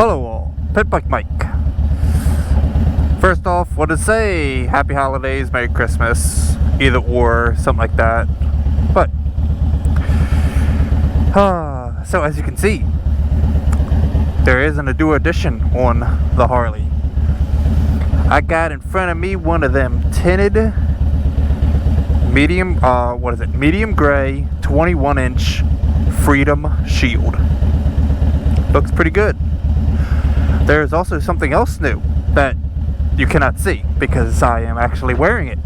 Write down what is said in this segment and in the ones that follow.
Hello all, Pit Bike Mike. First off, want to say happy holidays, Merry Christmas, either or, something like that. But, so as you can see, there isn't a new addition on the Harley. I got in front of me one of them tinted, medium gray, 21-inch Freedom Shield. Looks pretty good. There's also something else new that you cannot see because I am actually wearing it.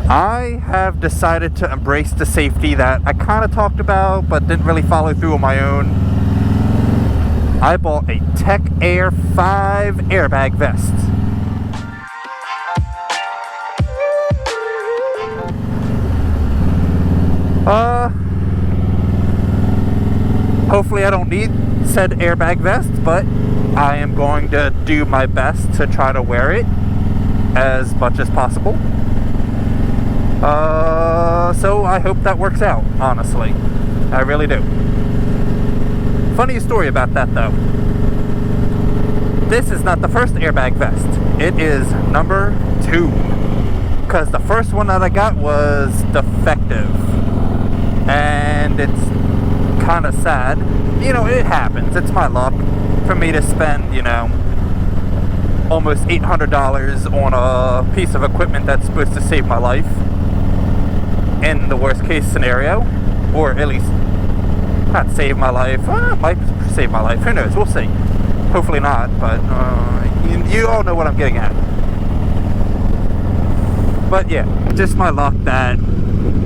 I have decided to embrace the safety that I kind of talked about but didn't really follow through on my own. I bought a Tech Air 5 airbag vest. Hopefully I don't need said airbag vest, but I am going to do my best to try to wear it as much as possible. So I hope that works out, honestly. I really do. Funny story about that though. This is not the first airbag vest. It is number 2. Because the first one that I got was defective. And it's kind of sad. You know, it happens. It's my luck for me to spend, you know, almost $800 on a piece of equipment that's supposed to save my life in the worst case scenario, or at least not save my life. Might save my life. Who knows? We'll see. Hopefully not, but you all know what I'm getting at. But yeah, just my luck that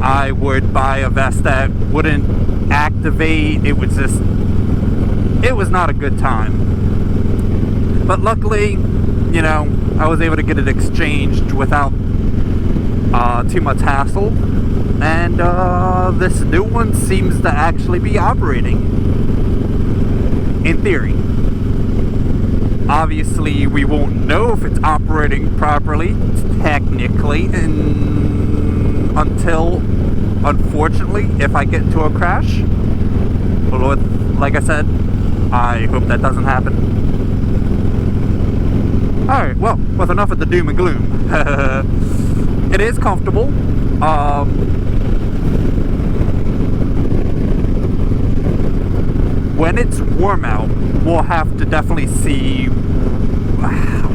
I would buy a vest that wouldn't activate. It was not a good time. But luckily, you know, I was able to get it exchanged without too much hassle. And this new one seems to actually be operating, in theory. Obviously, we won't know if it's operating properly, technically, until, unfortunately, if I get into a crash. But like I said, I hope that doesn't happen. Alright, well, with enough of the doom and gloom. It is comfortable. When it's warm out, we'll have to definitely see,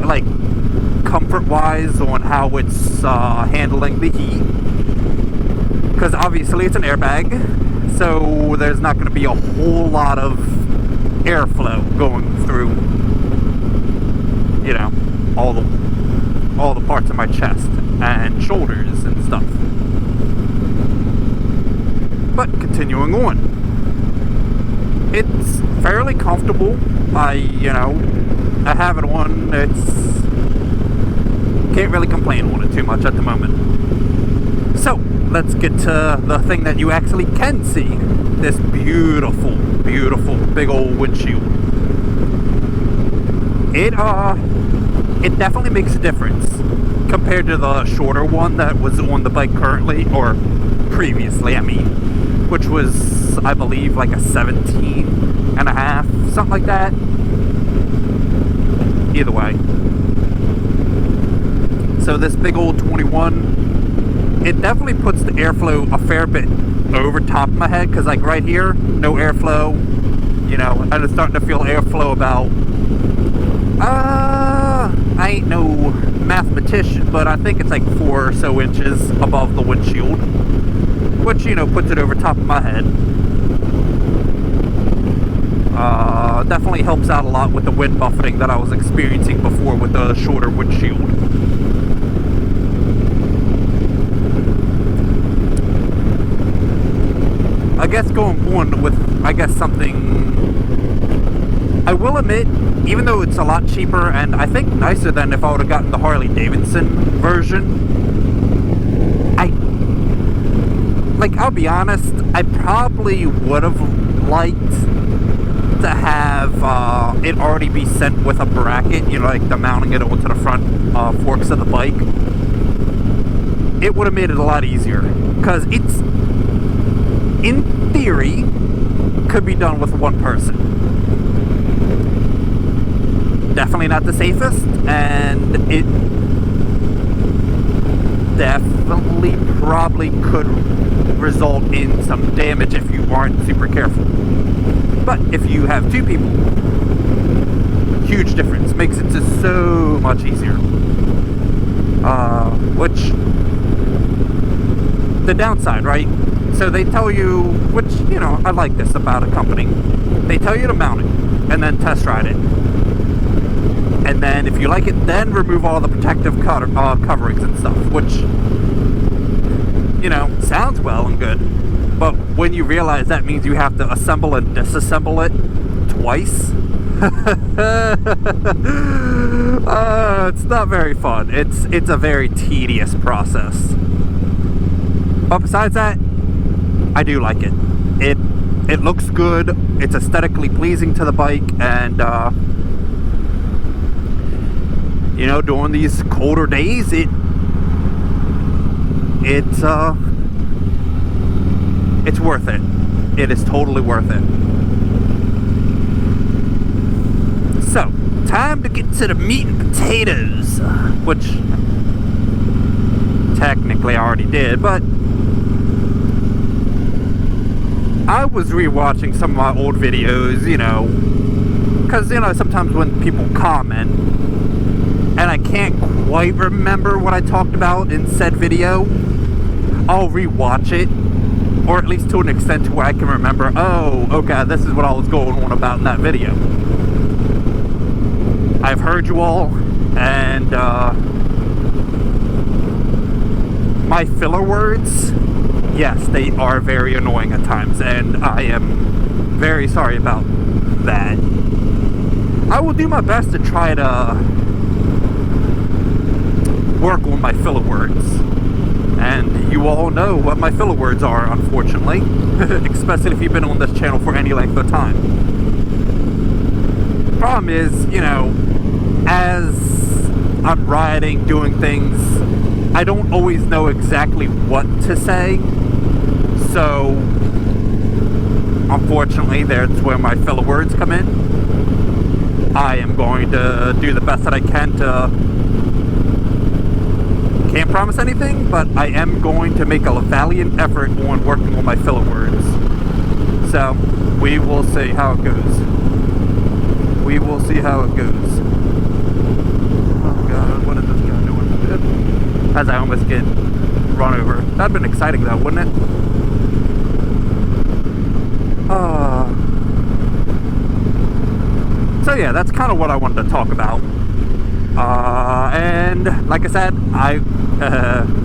like, comfort-wise on how it's handling the heat. Because obviously it's an airbag, so there's not going to be a whole lot of airflow going through, you know, all the parts of my chest and shoulders and stuff. But continuing on, it's fairly comfortable. I have it on. Can't really complain on it too much at the moment. So let's get to the thing that you actually can see. This beautiful, beautiful big old windshield. It definitely makes a difference compared to the shorter one that was on the bike currently, or previously, I mean, which was, I believe, like a 17.5, something like that. Either way. So this big old 21, it definitely puts the airflow a fair bit over top of my head, because like right here, no airflow. You know, I'm starting to feel airflow about, I ain't no mathematician, but I think it's like 4 or so inches above the windshield, which, you know, puts it over top of my head. Definitely helps out a lot with the wind buffeting that I was experiencing before with the shorter windshield. I guess going on with, something, I will admit, even though it's a lot cheaper and I think nicer than if I would have gotten the Harley Davidson version, I'll be honest, I probably would have liked to have it already be sent with a bracket, you know, like the mounting it onto the front forks of the bike. It would have made it a lot easier, because it's, in theory, could be done with one person. definitely not the safest, and it definitely probably could result in some damage if you aren't super careful. But if you have two people, huge difference. Makes it just so much easier. Which, the downside, right? So they tell you, which, you know, I like this about a company. They tell you to mount it, and then test ride it. And then if you like it, then remove all the protective coverings and stuff, which, you know, sounds well and good. But when you realize that means you have to assemble and disassemble it twice, it's not very fun. It's a very tedious process. But besides that, I do like it. It looks good. It's aesthetically pleasing to the bike, and you know, during these colder days, it's worth it. It is totally worth it. So, time to get to the meat and potatoes, which technically I already did, but I was rewatching some of my old videos, you know, because, you know, sometimes when people comment, and I can't quite remember what I talked about in said video, I'll rewatch it, or at least to an extent to where I can remember, oh, okay, this is what I was going on about in that video. I've heard you all, and my filler words, yes, they are very annoying at times, and I am very sorry about that. I will do my best to try to work on my filler words, and you all know what my filler words are, unfortunately, especially if you've been on this channel for any length of time. Problem is, you know, as I'm riding, doing things, I don't always know exactly what to say, so unfortunately that's where my filler words come in. I am going to do the best that I can to, can't promise anything, but I am going to make a valiant effort on working on my filler words. So we will see how it goes. We will see how it goes. Oh god, what is this guy doing? As I almost get run over. That'd have been exciting though, wouldn't it? So yeah, that's kind of what I wanted to talk about. And like I said,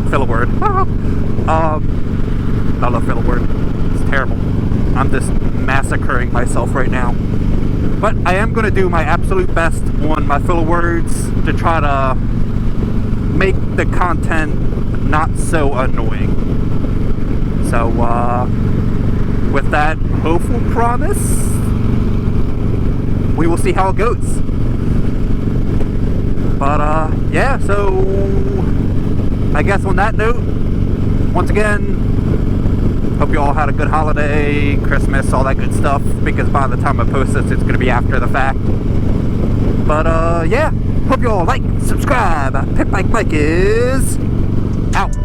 filler word. I love filler word. It's terrible. I'm just massacring myself right now. But I am going to do my absolute best on my filler words to try to make the content not so annoying. So, with that hopeful promise, we will see how it goes. But, yeah, so I guess on that note, once again, hope you all had a good holiday, Christmas, all that good stuff, because by the time I post this, it's going to be after the fact. But, yeah, hope you all like, subscribe. Pit Bike Mike is out.